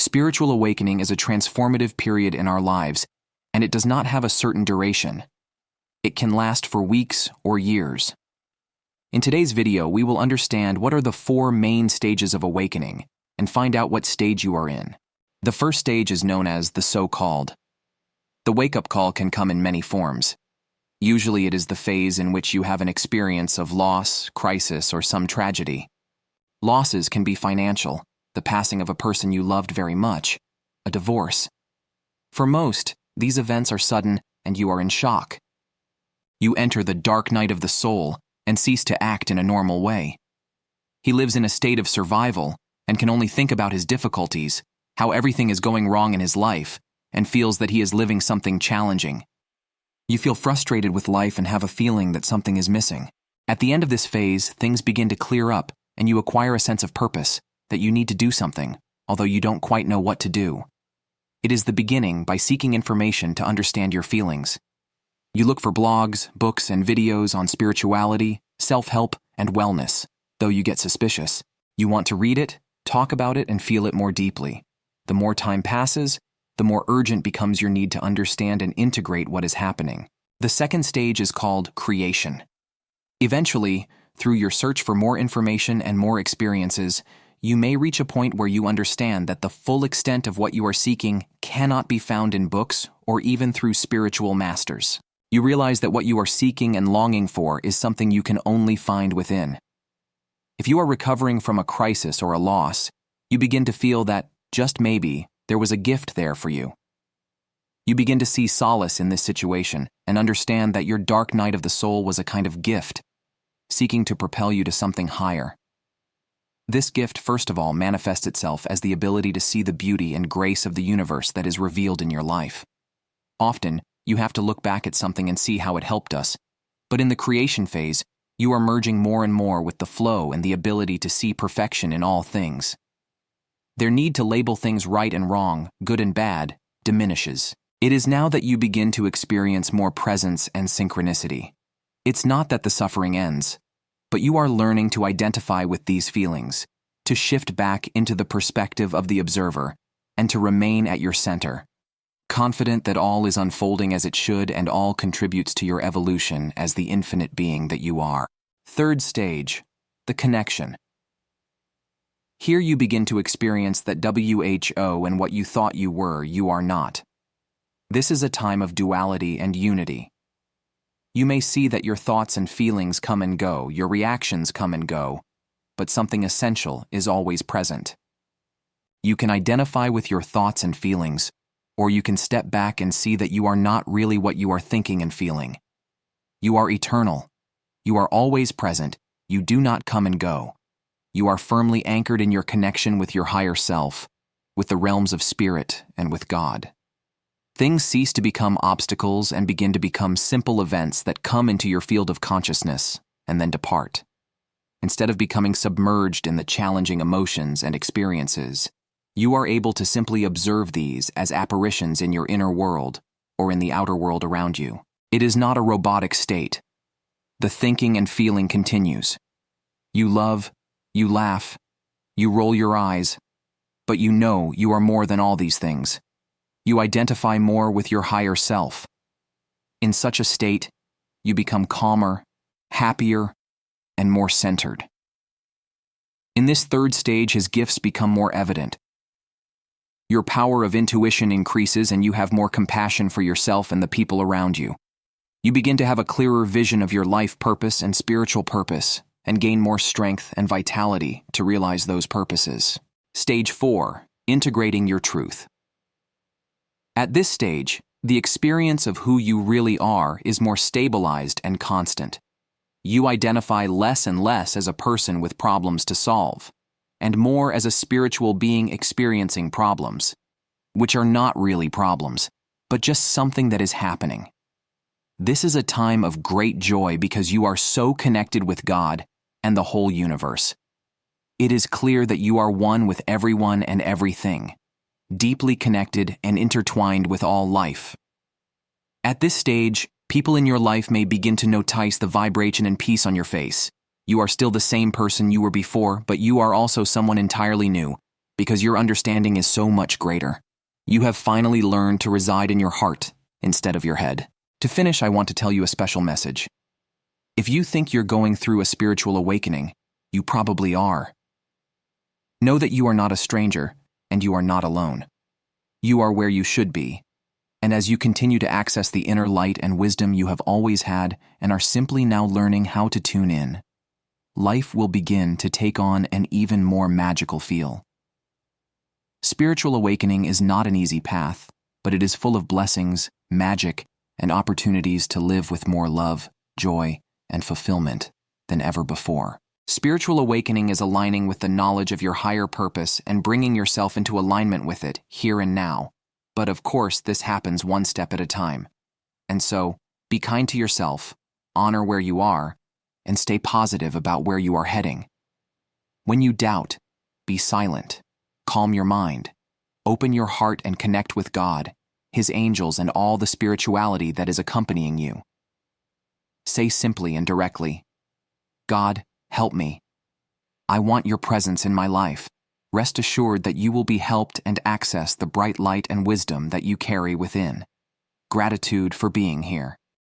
Spiritual awakening is a transformative period in our lives, and it does not have a certain duration. It can last for weeks or years. In today's video, we will understand what are the 4 main stages of awakening and find out what stage you are in. The first stage is known as the so-called. The wake-up call can come in many forms. Usually it is the phase in which you have an experience of loss, crisis, or some tragedy. Losses can be financial, the passing of a person you loved very much, a divorce. For most, these events are sudden and you are in shock. You enter the dark night of the soul and cease to act in a normal way. He lives in a state of survival and can only think about his difficulties, how everything is going wrong in his life, and feels that he is living something challenging. You feel frustrated with life and have a feeling that something is missing. At the end of this phase, things begin to clear up and you acquire a sense of purpose, that you need to do something, although you don't quite know what to do. It is the beginning by seeking information to understand your feelings. You look for blogs, books, and videos on spirituality, self-help, and wellness. Though you get suspicious, you want to read it, talk about it, and feel it more deeply. The more time passes, the more urgent becomes your need to understand and integrate what is happening. The second stage is called creation. Eventually, through your search for more information and more experiences, you may reach a point where you understand that the full extent of what you are seeking cannot be found in books or even through spiritual masters. You realize that what you are seeking and longing for is something you can only find within. If you are recovering from a crisis or a loss, you begin to feel that, just maybe, there was a gift there for you. You begin to see solace in this situation and understand that your dark night of the soul was a kind of gift, seeking to propel you to something higher. This gift, first of all, manifests itself as the ability to see the beauty and grace of the universe that is revealed in your life. Often, you have to look back at something and see how it helped us, but in the creation phase, you are merging more and more with the flow and the ability to see perfection in all things. Their need to label things right and wrong, good and bad, diminishes. It is now that you begin to experience more presence and synchronicity. It's not that the suffering ends, but you are learning to identify with these feelings, to shift back into the perspective of the observer, and to remain at your center, confident that all is unfolding as it should and all contributes to your evolution as the infinite being that you are. Third stage, the connection. Here you begin to experience that WHO and what you thought you are not. This is a time of duality and unity. You may see that your thoughts and feelings come and go, your reactions come and go, but something essential is always present. You can identify with your thoughts and feelings, or you can step back and see that you are not really what you are thinking and feeling. You are eternal. You are always present. You do not come and go. You are firmly anchored in your connection with your higher self, with the realms of spirit, and with God. Things cease to become obstacles and begin to become simple events that come into your field of consciousness and then depart. Instead of becoming submerged in the challenging emotions and experiences, you are able to simply observe these as apparitions in your inner world or in the outer world around you. It is not a robotic state. The thinking and feeling continues. You love, you laugh, you roll your eyes, but you know you are more than all these things. You identify more with your higher self. In such a state, you become calmer, happier, and more centered. In this third stage, his gifts become more evident. Your power of intuition increases and you have more compassion for yourself and the people around you. You begin to have a clearer vision of your life purpose and spiritual purpose and gain more strength and vitality to realize those purposes. Stage 4, integrating your truth. At this stage, the experience of who you really are is more stabilized and constant. You identify less and less as a person with problems to solve, and more as a spiritual being experiencing problems, which are not really problems, but just something that is happening. This is a time of great joy because you are so connected with God and the whole universe. It is clear that you are one with everyone and everything, deeply connected and intertwined with all life. At this stage, people in your life may begin to notice the vibration and peace on your face. You are still the same person you were before, but you are also someone entirely new, because your understanding is so much greater. You have finally learned to reside in your heart instead of your head. To finish, I want to tell you a special message. If you think you're going through a spiritual awakening, you probably are. Know that you are not a stranger, and you are not alone. You are where you should be. And as you continue to access the inner light and wisdom you have always had and are simply now learning how to tune in, life will begin to take on an even more magical feel. Spiritual awakening is not an easy path, but it is full of blessings, magic, and opportunities to live with more love, joy, and fulfillment than ever before. Spiritual awakening is aligning with the knowledge of your higher purpose and bringing yourself into alignment with it here and now. But of course, this happens one step at a time. And so, be kind to yourself, honor where you are, and stay positive about where you are heading. When you doubt, be silent. Calm your mind. Open your heart and connect with God, His angels, and all the spirituality that is accompanying you. Say simply and directly, God, help me. I want your presence in my life. Rest assured that you will be helped and access the bright light and wisdom that you carry within. Gratitude for being here.